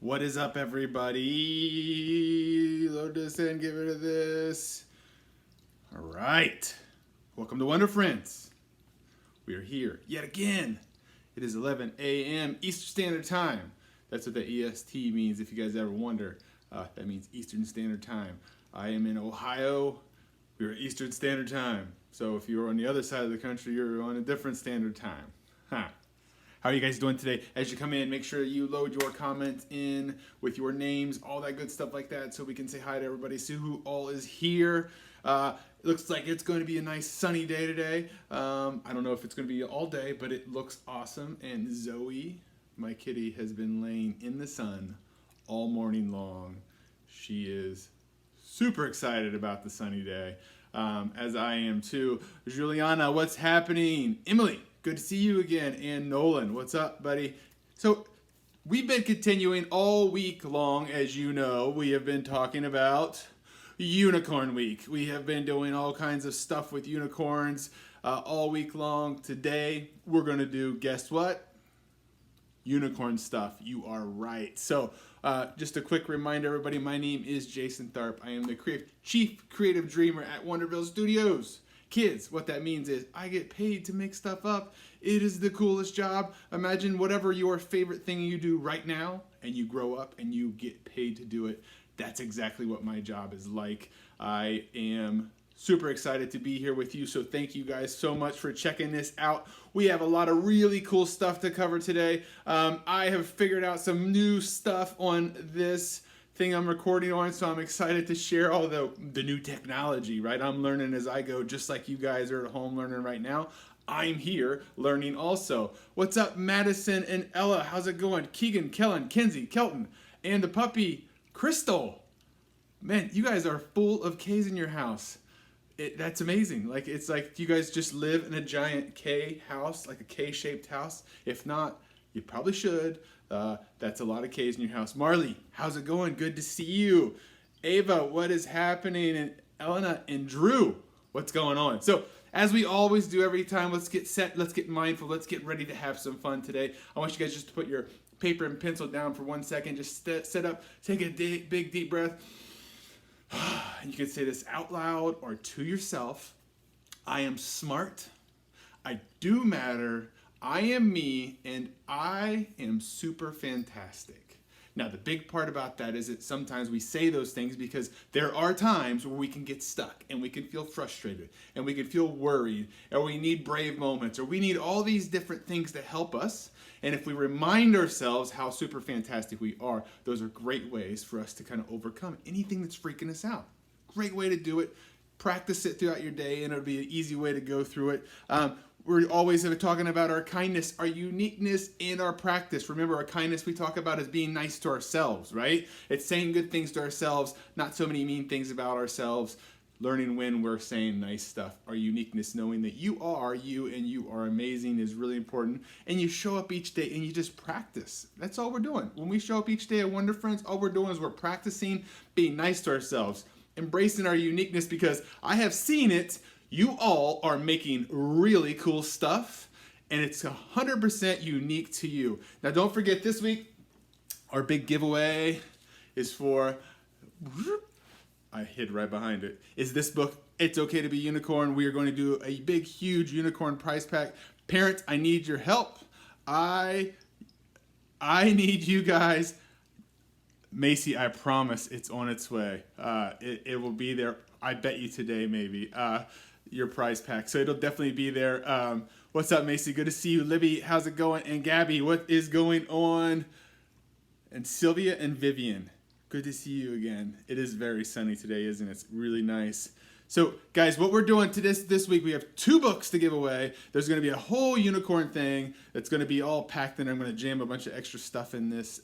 What is up, everybody? Load this in, get rid of this. All right. Welcome to Wonder Friends. We are here yet again. It is 11 a.m. Eastern Standard Time. That's what the EST means, if you guys ever wonder. That means Eastern Standard Time. I am in Ohio. We're Eastern Standard Time. So if you're on the other side of the country, you're on a different standard time. Huh. How are you guys doing today? As you come in, make sure you load your comments in with your names, all that good stuff like that, so we can say hi to everybody, see who all is here. It looks like it's going to be a nice sunny day today. I don't know if it's going to be all day, but it looks awesome. And Zoe, my kitty, has been laying in the sun all morning long. She is super excited about the sunny day, as I am too. Juliana, what's happening? Emily, good to see you again. And Nolan, what's up, buddy? So we've been continuing all week long, as you know. We have been talking about Unicorn Week. We have been doing all kinds of stuff with unicorns all week long. Today, we're going to do, guess what? Unicorn stuff. You are right. So just a quick reminder, everybody, my name is Jason Tharp. I am the chief creative dreamer at Wonderville Studios. Kids, what that means is I get paid to make stuff up. It is the coolest job. Imagine whatever your favorite thing you do right now, and you grow up and you get paid to do it. That's exactly what my job is like. I am super excited to be here with you, so thank you guys so much for checking this out. We have a lot of really cool stuff to cover today. I have figured out some new stuff on this thing I'm recording on, so I'm excited to share all the new technology, right? I'm learning as I go, just like you guys are at home learning right now. I'm here learning also. What's up, Madison and Ella? How's it going? Keegan, Kellen, Kenzie, Kelton, and the puppy, Crystal. Man, you guys are full of K's in your house. That's amazing. Like, it's like you guys just live in a giant K house, like a K-shaped house. If not, you probably should. That's a lot of K's in your house. Marley, how's it going? Good to see you. Ava, what is happening? And Elena and Drew, what's going on? So, as we always do every time, let's get set, let's get mindful, let's get ready to have some fun today. I want you guys just to put your paper and pencil down for 1 second. Just sit up, take a big deep breath. You can say this out loud or to yourself. I am smart. I do matter. I am me, and I am super fantastic. Now, the big part about that is that sometimes we say those things because there are times where we can get stuck and we can feel frustrated and we can feel worried, or we need brave moments, or we need all these different things to help us. And if we remind ourselves how super fantastic we are, those are great ways for us to kind of overcome anything that's freaking us out. Great way to do it. Practice it throughout your day, and it'll be an easy way to go through it. We're always talking about our kindness, our uniqueness, and our practice. Remember, our kindness we talk about is being nice to ourselves, right? It's saying good things to ourselves, not so many mean things about ourselves. Learning when we're saying nice stuff. Our uniqueness, knowing that you are you and you are amazing, is really important. And you show up each day and you just practice. That's all we're doing. When we show up each day at Wonder Friends, all we're doing is we're practicing being nice to ourselves, embracing our uniqueness, because I have seen it. You all are making really cool stuff, and it's 100% unique to you. Now, don't forget, this week, our big giveaway is for... I hid right behind it, is this book, It's Okay to Be Unicorn. We are going to do a big, huge unicorn prize pack. Parents, I need your help. I need you guys. Macy, I promise it's on its way. It will be there, I bet you today, maybe, your prize pack. So it'll definitely be there. What's up, Macy? Good to see you. Libby, how's it going? And Gabby, what is going on? And Sylvia and Vivian. Good to see you again. It is very sunny today, isn't it? It's really nice. So, guys, what we're doing to this week, we have 2 books to give away. There's going to be a whole unicorn thing that's going to be all packed in. I'm going to jam a bunch of extra stuff in this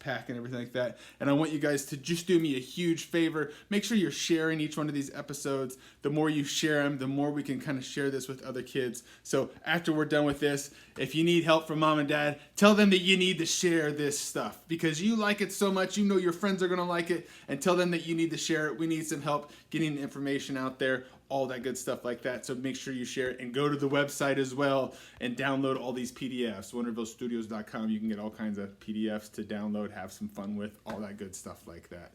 pack and everything like that. And I want you guys to just do me a huge favor. Make sure you're sharing each one of these episodes. The more you share them, the more we can kind of share this with other kids. So after we're done with this, if you need help from mom and dad, tell them that you need to share this stuff because you like it so much. You know your friends are going to like it, and tell them that you need to share it. We need some help getting information out there, all that good stuff like that. So make sure you share it and go to the website as well and download all these PDFs. WondervilleStudios.com. You can get all kinds of PDFs to download, have some fun with, all that good stuff like that.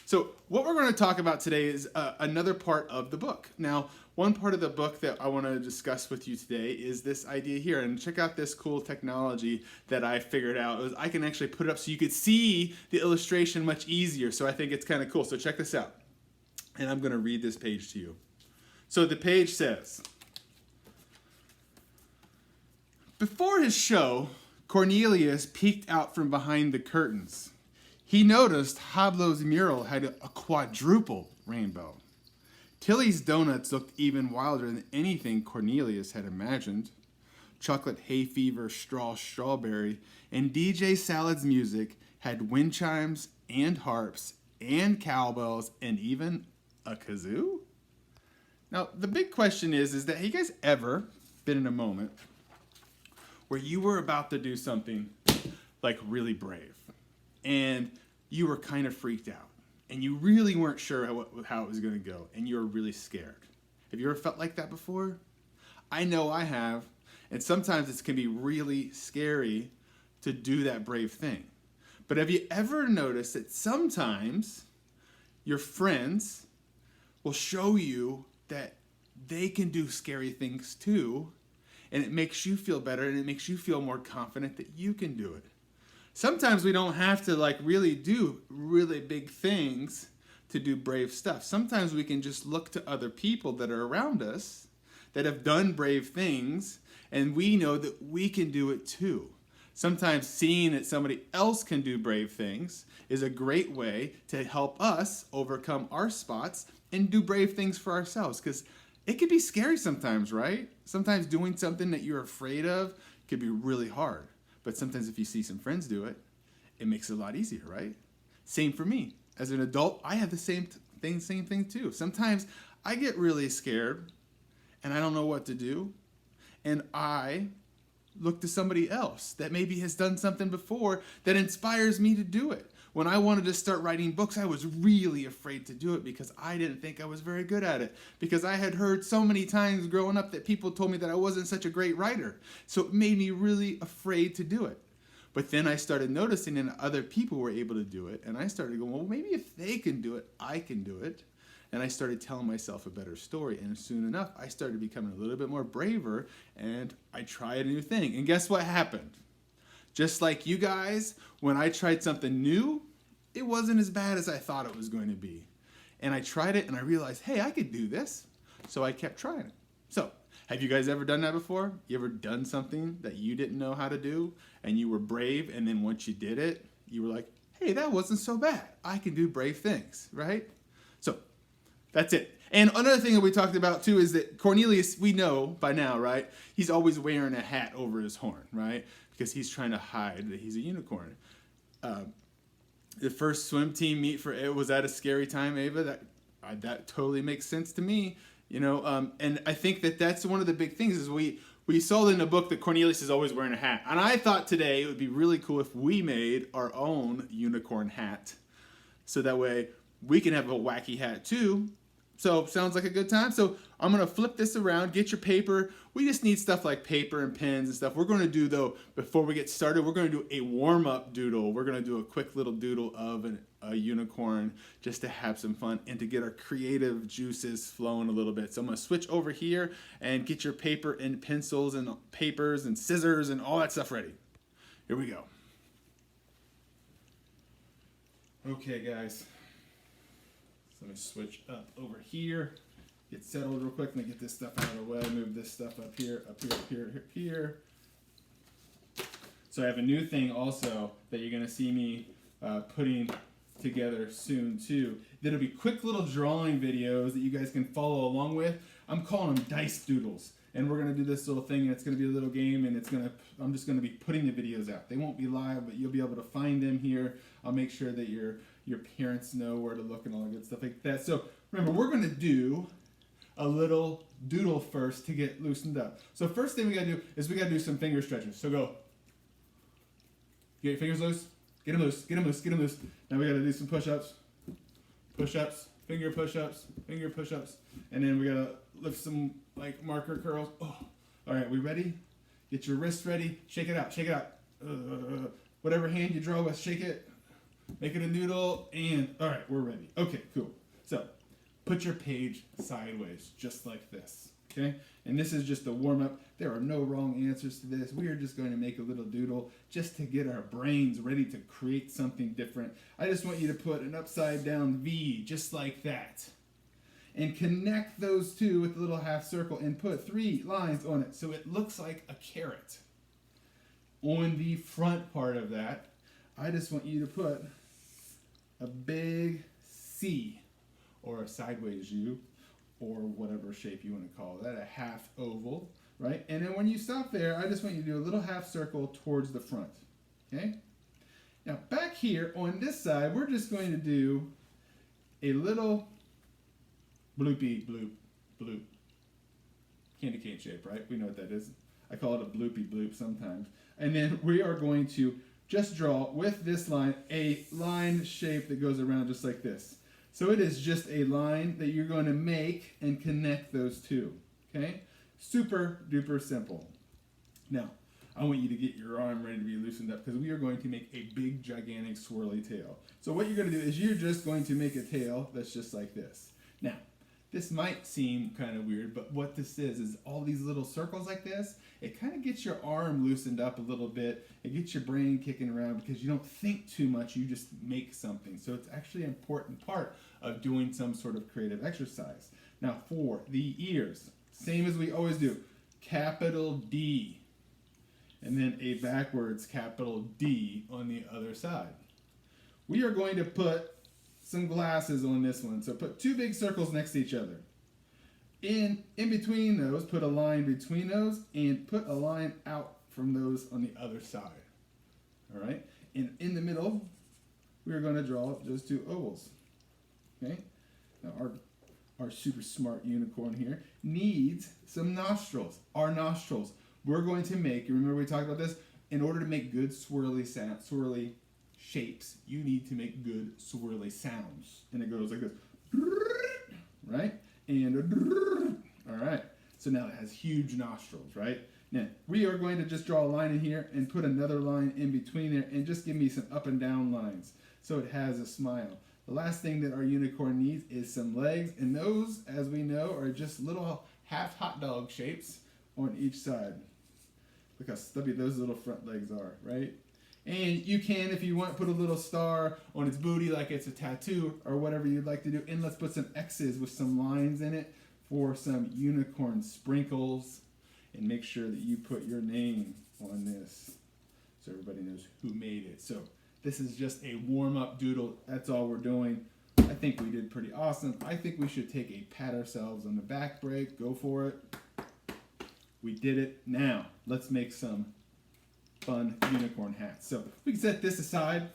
So what we're going to talk about today is another part of the book. Now, one part of the book that I want to discuss with you today is this idea here. And check out this cool technology that I figured out. I can actually put it up so you could see the illustration much easier. So I think it's kind of cool. So check this out. And I'm going to read this page to you. So the page says, before his show, Cornelius peeked out from behind the curtains. He noticed Hablo's mural had a quadruple rainbow. Tilly's donuts looked even wilder than anything Cornelius had imagined. Chocolate hay fever, strawberry, and DJ Salad's music had wind chimes and harps and cowbells and even a kazoo? Now, the big question is that have you guys ever been in a moment where you were about to do something like really brave and you were kind of freaked out and you really weren't sure how it was going to go and you were really scared? Have you ever felt like that before? I know I have, and sometimes it can be really scary to do that brave thing. But have you ever noticed that sometimes your friends will show you that they can do scary things too, and it makes you feel better and it makes you feel more confident that you can do it? Sometimes we don't have to really do really big things to do brave stuff. Sometimes we can just look to other people that are around us that have done brave things, and we know that we can do it too. Sometimes seeing that somebody else can do brave things is a great way to help us overcome our spots and do brave things for ourselves, because it can be scary sometimes, right? Sometimes doing something that you're afraid of can be really hard. But sometimes if you see some friends do it, it makes it a lot easier, right? Same for me. As an adult, I have the same thing too. Sometimes I get really scared and I don't know what to do. And I look to somebody else that maybe has done something before that inspires me to do it. When I wanted to start writing books, I was really afraid to do it because I didn't think I was very good at it. Because I had heard so many times growing up that people told me that I wasn't such a great writer. So it made me really afraid to do it. But then I started noticing that other people were able to do it. And I started going, well, maybe if they can do it, I can do it. And I started telling myself a better story. And soon enough, I started becoming a little bit more braver. And I tried a new thing. And guess what happened? Just like you guys, when I tried something new, it wasn't as bad as I thought it was going to be. And I tried it and I realized, hey, I could do this. So I kept trying it. So, have you guys ever done that before? You ever done something that you didn't know how to do and you were brave, and then once you did it, you were like, hey, that wasn't so bad. I can do brave things, right? So, that's it. And another thing that we talked about too is that Cornelius, we know by now, right? He's always wearing a hat over his horn, right? Because he's trying to hide that he's a unicorn. The first swim team meet was that a scary time, Ava? That totally makes sense to me, And I think that's one of the big things is we saw in the book that Cornelius is always wearing a hat, and I thought today it would be really cool if we made our own unicorn hat, so that way we can have a wacky hat too. So sounds like a good time. So I'm going to flip this around, get your paper. We just need stuff like paper and pens and stuff. We're going to do, though, before we get started, we're going to do a warm-up doodle. We're going to do a quick little doodle of a unicorn just to have some fun and to get our creative juices flowing a little bit. So I'm going to switch over here and get your paper and pencils and papers and scissors and all that stuff ready. Here we go. Okay, guys. So let me switch up over here, get settled real quick, and get this stuff out of the way. Move this stuff up here, here. So I have a new thing also that you're going to see me putting together soon too. That'll be quick little drawing videos that you guys can follow along with. I'm calling them dice doodles. And we're going to do this little thing, and it's going to be a little game, and I'm just going to be putting the videos out. They won't be live, but you'll be able to find them here. I'll make sure that your parents know where to look and all that good stuff like that. So remember, we're going to do a little doodle first to get loosened up. So first thing we got to do is we got to do some finger stretches. So go. Get your fingers loose. Get them loose. Get them loose. Get them loose. Now we got to do some push-ups. push-ups, finger push-ups, finger push-ups, and then we gotta lift some like marker curls. Oh, all right, we ready? Get your wrist ready. Shake it out, shake it out. Whatever hand you draw with, shake it. Make it a noodle, and all right, we're ready. Okay, cool. So, put your page sideways, just like this. Okay, and this is just a warm-up. There are no wrong answers to this. We are just going to make a little doodle just to get our brains ready to create something different. I just want you to put an upside down V, just like that. And connect those two with a little half circle and put 3 lines on it so it looks like a carrot. On the front part of that, I just want you to put a big C, or a sideways U, or whatever shape you want to call that, a half oval, right? And then when you stop there, I just want you to do a little half circle towards the front, okay? Now back here on this side, we're just going to do a little bloopy bloop bloop. Candy cane shape, right? We know what that is. I call it a bloopy bloop sometimes. And then we are going to just draw with this line a line shape that goes around just like this. So it is just a line that you're going to make and connect those two. Okay? Super duper simple. Now, I want you to get your arm ready to be loosened up because we are going to make a big, gigantic, swirly tail. So what you're going to do is you're just going to make a tail that's just like this. Now, this might seem kind of weird, but what this is all these little circles like this. It kind of gets your arm loosened up a little bit. It gets your brain kicking around because you don't think too much, you just make something. So it's actually an important part of doing some sort of creative exercise. Now for the ears, same as we always do, capital D, and then a backwards capital D on the other side. We are going to put some glasses on this one. So put 2 big circles next to each other. In between those, put a line between those and put a line out from those on the other side. All right? And in the middle, we're going to draw just 2 ovals. Okay? Now our super smart unicorn here needs some nostrils. Our nostrils. We're going to make, remember we talked about this, in order to make good swirly shapes, you need to make good swirly sounds. And it goes like this. Right? And all right. So now it has huge nostrils, right? Now we are going to just draw a line in here and put another line in between there and just give me some up and down lines so it has a smile. The last thing that our unicorn needs is some legs, and those, as we know, are just little half hot dog shapes on each side. Look how stubby those little front legs are, right? And you can, if you want, put a little star on its booty like it's a tattoo or whatever you'd like to do. And let's put some X's with some lines in it for some unicorn sprinkles. And make sure that you put your name on this so everybody knows who made it. So this is just a warm-up doodle. That's all we're doing. I think we did pretty awesome. I think we should take a pat ourselves on the back break. Go for it. We did it. Now, let's make some fun unicorn hats. So we can set this aside.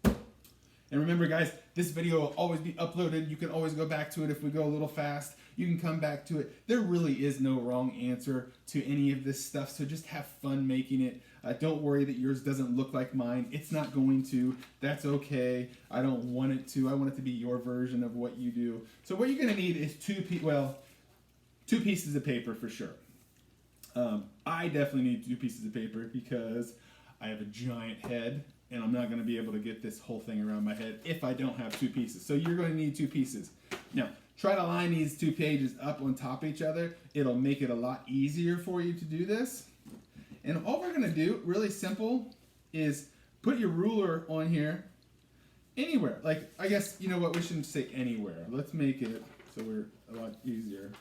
And remember guys, this video will always be uploaded. You can always go back to it if we go a little fast. You can come back to it. There really is no wrong answer to any of this stuff, so just have fun making it. Don't worry that yours doesn't look like mine. It's not going to. That's okay. I don't want it to. I want it to be your version of what you do. So what you're going to need is 2 pieces of paper for sure. I definitely need 2 pieces of paper because I have a giant head and I'm not going to be able to get this whole thing around my head if I don't have 2 pieces. So you're going to need 2 pieces. Now, try to line these 2 pages up on top of each other. It'll make it a lot easier for you to do this. And all we're going to do, really simple, is put your ruler on here anywhere. Like, I guess, you know what, we shouldn't say anywhere. Let's make it so we're a lot easier.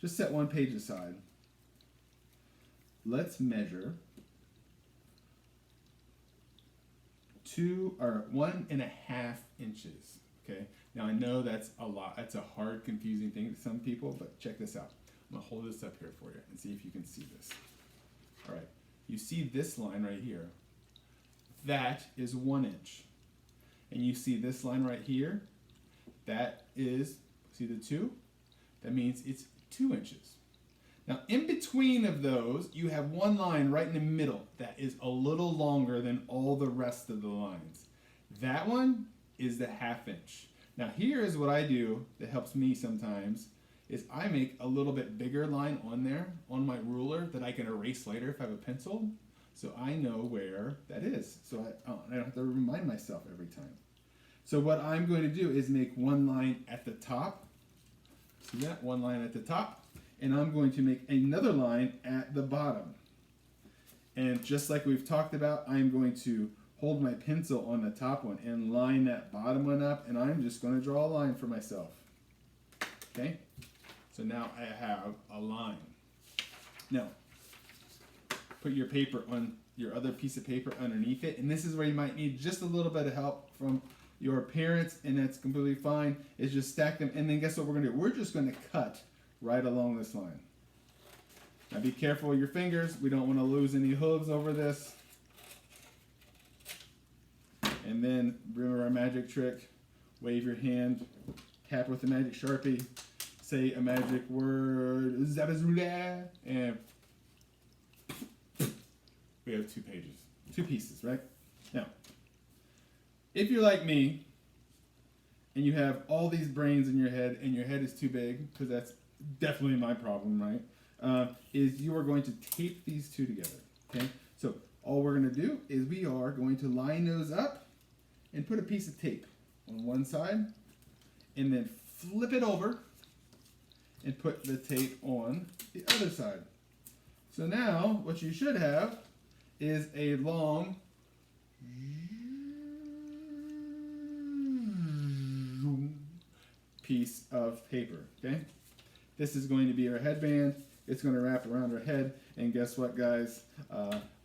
Just set 1 page aside. Let's measure 1.5 inches. Okay. Now I know that's a lot. That's a hard, confusing thing to some people, but check this out. I'm gonna hold this up here for you and see if you can see this. All right. You see this line right here? That is 1 inch. And you see this line right here? That is, see the 2? That means it's 2 inches. Now, in between of those, you have 1 line right in the middle that is a little longer than all the rest of the lines. That one is the 1/2 inch. Now here is what I do that helps me sometimes, is I make a little bit bigger line on there, on my ruler, that I can erase later if I have a pencil, so I know where that is. So I don't have to remind myself every time. So what I'm going to do is make one line at the top. See that? One line at the top. And I'm going to make another line at the bottom. And just like we've talked about, I'm going to hold my pencil on the top one and line that bottom one up, and I'm just going to draw a line for myself. Okay? So now I have a line. Now, put your paper on your other piece of paper underneath it, and this is where you might need just a little bit of help from your parents, and that's completely fine, is just stack them, and then guess what we're going to do? We're just going to cut right along this line. Now be careful with your fingers. We don't want to lose any hooves over this. And then remember our magic trick. Wave your hand, tap with the magic Sharpie, say a magic word, Zabazoola, and we have 2 pages, 2 pieces, right? Now, if you're like me, and you have all these brains in your head, and your head is too big, because that's definitely my problem, right? Is you are going to tape these 2 together, okay? So all we're going to do is we are going to line those up and put a piece of tape on one side, and then flip it over and put the tape on the other side. So now what you should have is a long piece of paper, okay? This is going to be our headband. It's going to wrap around our head, and guess what, guys?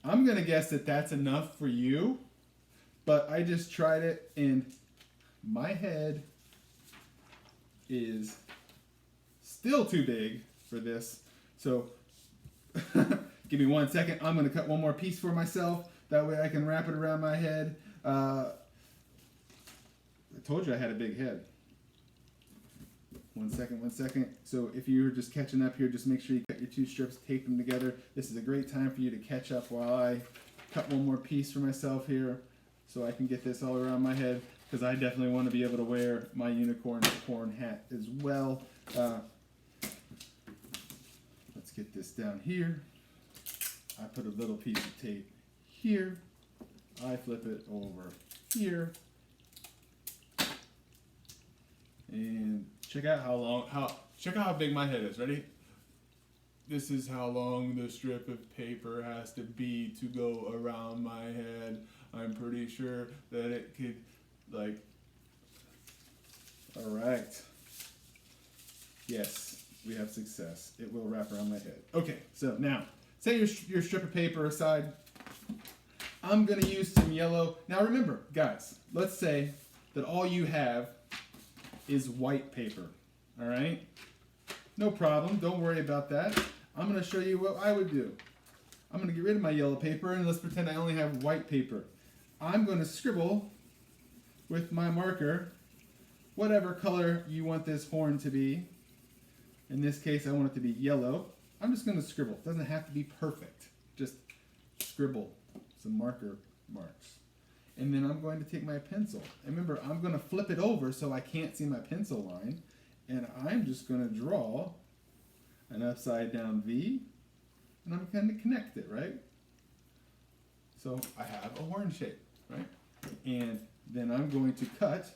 I'm going to guess that that's enough for you, but I just tried it, and my head is still too big for this. So give me 1 second. I'm going to cut one more piece for myself. That way I can wrap it around my head. I told you I had a big head. 1 second, 1 second. So if you're just catching up here, just make sure you cut your 2 strips, tape them together. This is a great time for you to catch up while I cut one more piece for myself here so I can get this all around my head, because I definitely want to be able to wear my unicorn hat as well. Let's get this down here. I put a little piece of tape here. I flip it over here. And check out how big my head is. Ready? This is how long the strip of paper has to be to go around my head. I'm pretty sure that it could, all right. Yes, we have success. It will wrap around my head. Okay, so now, set your strip of paper aside. I'm gonna use some yellow. Now remember, guys, let's say that all you have is white paper, all right? No problem, don't worry about that. I'm gonna show you what I would do. I'm gonna get rid of my yellow paper, and let's pretend I only have white paper. I'm gonna scribble with my marker whatever color you want this horn to be. In this case, I want it to be yellow. I'm just gonna scribble. It doesn't have to be perfect. Just scribble some marker marks. And then I'm going to take my pencil. And remember, I'm gonna flip it over so I can't see my pencil line. And I'm just gonna draw an upside down V, and I'm gonna connect it, right? So I have a horn shape, right? And then I'm going to cut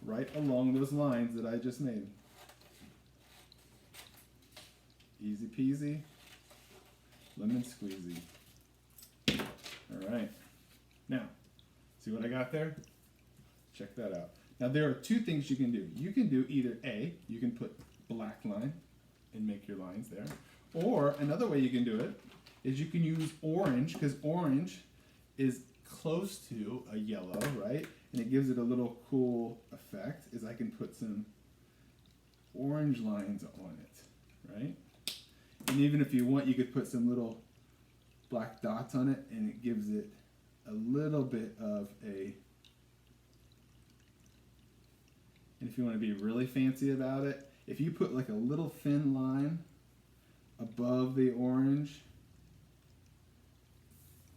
right along those lines that I just made. Easy peasy, lemon squeezy. All right. Now, see what I got there? Check that out. Now there are 2 things you can do. You can do either A, you can put black line and make your lines there. Or another way you can do it is you can use orange, because orange is close to a yellow, right? And it gives it a little cool effect, is I can put some orange lines on it, right? And even if you want, you could put some little black dots on it, and it gives it a little bit of a, and if you want to be really fancy about it, if you put like a little thin line above the orange,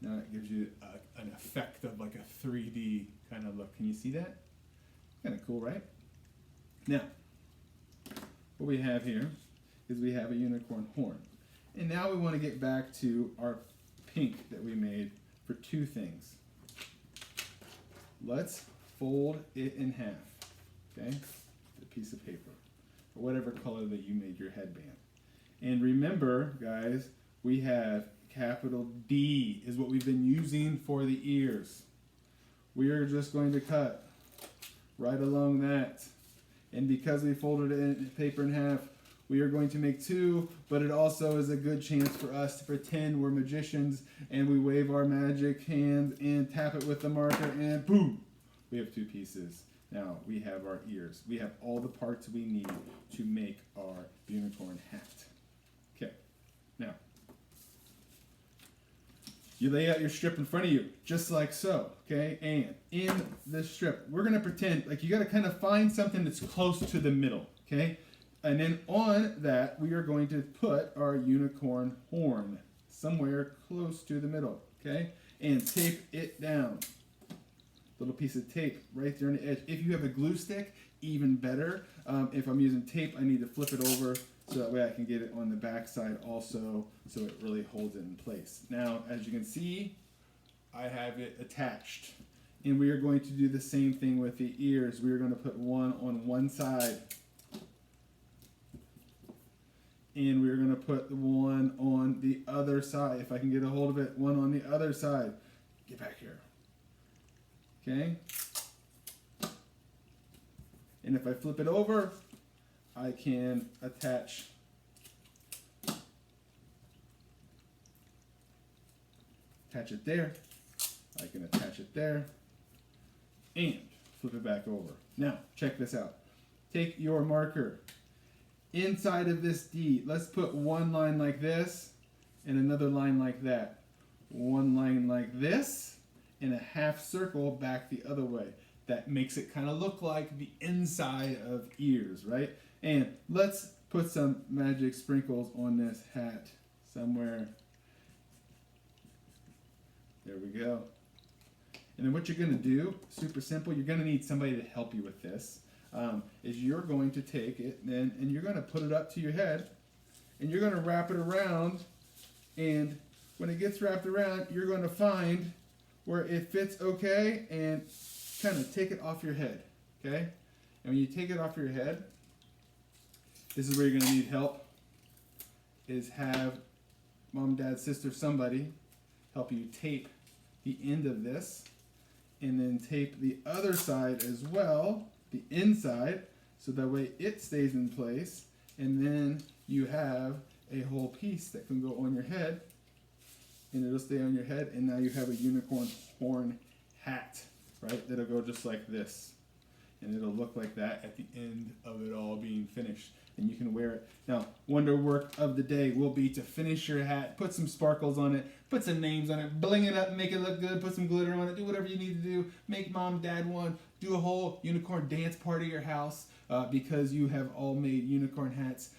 now it gives you an effect of like a 3D kind of look. Can you see that? Kind of cool, right? Now, what we have here is we have a unicorn horn. And now we want to get back to our pink that we made for two things. Let's fold it in half, okay? A piece of paper, or whatever color that you made your headband. And remember, guys, we have capital D is what we've been using for the ears. We are just going to cut right along that. And because we folded it in paper in half, we are going to make two, but it also is a good chance for us to pretend we're magicians and we wave our magic hand and tap it with the marker and boom, we have two pieces. Now we have our ears. We have all the parts we need to make our unicorn hat. Okay, now you lay out your strip in front of you, just like so, okay? And in this strip, we're gonna pretend, like you gotta kind of find something that's close to the middle, okay? And then on that, we are going to put our unicorn horn somewhere close to the middle, okay? And tape it down. Little piece of tape right there on the edge. If you have a glue stick, even better. If I'm using tape, I need to flip it over so that way I can get it on the back side also, so it really holds it in place. Now, as you can see, I have it attached. And we are going to do the same thing with the ears. We are going to put one on one side. And we're going to put one on the other side. If I can get a hold of it, one on the other side. Get back here. Okay? And if I flip it over, I can attach it there. I can attach it there. And flip it back over. Now, check this out. Take your marker. Inside of this D, let's put one line like this and another line like that. One line like this and a half circle back the other way. That makes it kind of look like the inside of ears, right? And let's put some magic sprinkles on this hat somewhere. There we go. And then what you're going to do, super simple, you're going to need somebody to help you with this. Is you're going to take it and you're going to put it up to your head and you're going to wrap it around, and when it gets wrapped around you're going to find where it fits okay and kind of take it off your head, okay? And when you take it off your head, this is where you're going to need help, is have mom, dad, sister, somebody help you tape the end of this and then tape the other side as well, the inside, so that way it stays in place, and then you have a whole piece that can go on your head and it'll stay on your head, and now you have a unicorn horn hat, right? That'll go just like this, and it'll look like that at the end of it all being finished, and you can wear it. Now, wonder work of the day will be to finish your hat, put some sparkles on it, put some names on it, bling it up, make it look good, put some glitter on it, do whatever you need to do, make mom, dad one, do a whole unicorn dance party at your house because you have all made unicorn hats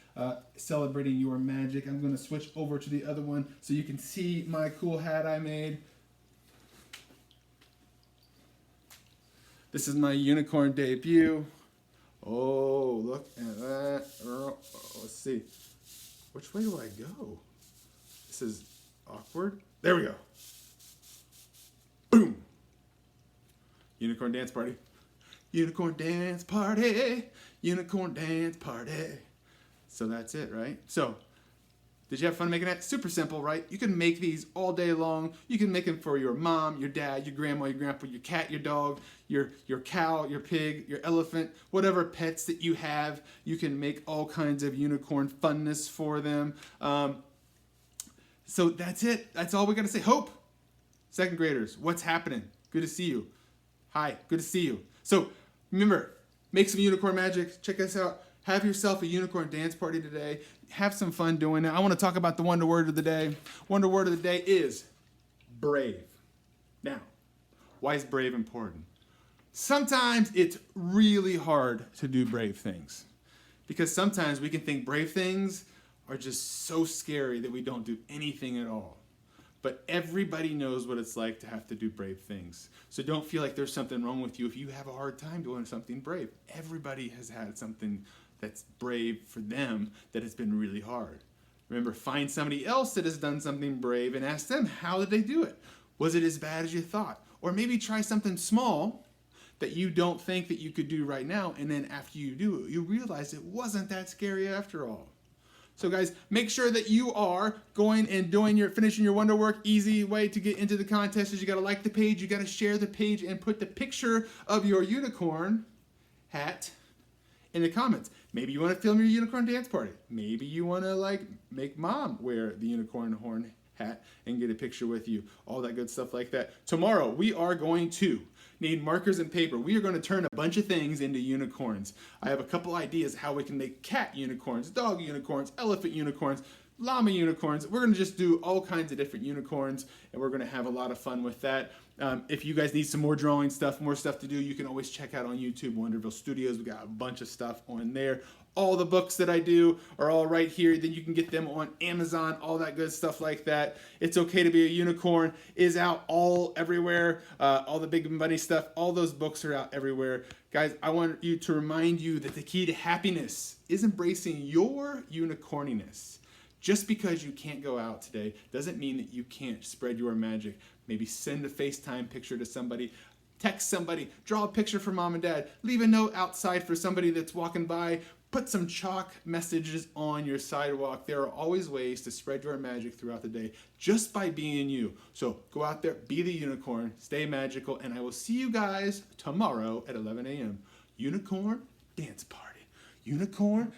celebrating your magic. I'm going to switch over to the other one so you can see my cool hat I made. This is my unicorn debut. Oh, look at that. Oh, let's see. Which way do I go? This is awkward. There we go. Boom. Unicorn dance party. Unicorn dance party. Unicorn dance party. So that's it, right? So, did you have fun making that? Super simple, right? You can make these all day long. You can make them for your mom, your dad, your grandma, your grandpa, your cat, your dog, your cow, your pig, your elephant, whatever pets that you have. You can make all kinds of unicorn funness for them. So that's it. That's all we got to say. Hope, second graders, what's happening? Good to see you. Hi, good to see you. So remember, make some unicorn magic. Check us out. Have yourself a unicorn dance party today. Have some fun doing it. I want to talk about the wonder word of the day. Wonder word of the day is brave. Now, why is brave important? Sometimes it's really hard to do brave things, because sometimes we can think brave things are just so scary that we don't do anything at all. but everybody knows what it's like to have to do brave things. So don't feel like there's something wrong with you if you have a hard time doing something brave. Everybody has had something that's brave for them that has been really hard. Remember, find somebody else that has done something brave and ask them, how did they do it? Was it as bad as you thought? Or maybe try something small that you don't think that you could do right now, and then after you do it, you realize it wasn't that scary after all. So guys, make sure that you are going and finishing your wonder work. Easy way to get into the contest is you got to like the page, you got to share the page, and put the picture of your unicorn hat in the comments. Maybe you want to film your unicorn dance party. Maybe you want to make mom wear the unicorn horn hat and get a picture with you. All that good stuff like that. Tomorrow we are going to need markers and paper. We are going to turn a bunch of things into unicorns. I have a couple ideas how we can make cat unicorns, dog unicorns, elephant unicorns, llama unicorns. We're going to just do all kinds of different unicorns, and we're going to have a lot of fun with that. If you guys need some more drawing stuff, more stuff to do, you can always check out on YouTube, Wonderville Studios. We got a bunch of stuff on there. All the books that I do are all right here. Then you can get them on Amazon, all that good stuff like that. It's Okay to Be a Unicorn is out everywhere. All the big money stuff, all those books are out everywhere. Guys, I want you to remind you that the key to happiness is embracing your unicorniness. Just because you can't go out today doesn't mean that you can't spread your magic. Maybe send a FaceTime picture to somebody, text somebody, draw a picture for mom and dad, leave a note outside for somebody that's walking by, put some chalk messages on your sidewalk. There are always ways to spread your magic throughout the day just by being you. So go out there, be the unicorn, stay magical, and I will see you guys tomorrow at 11 a.m. Unicorn Dance Party. Unicorn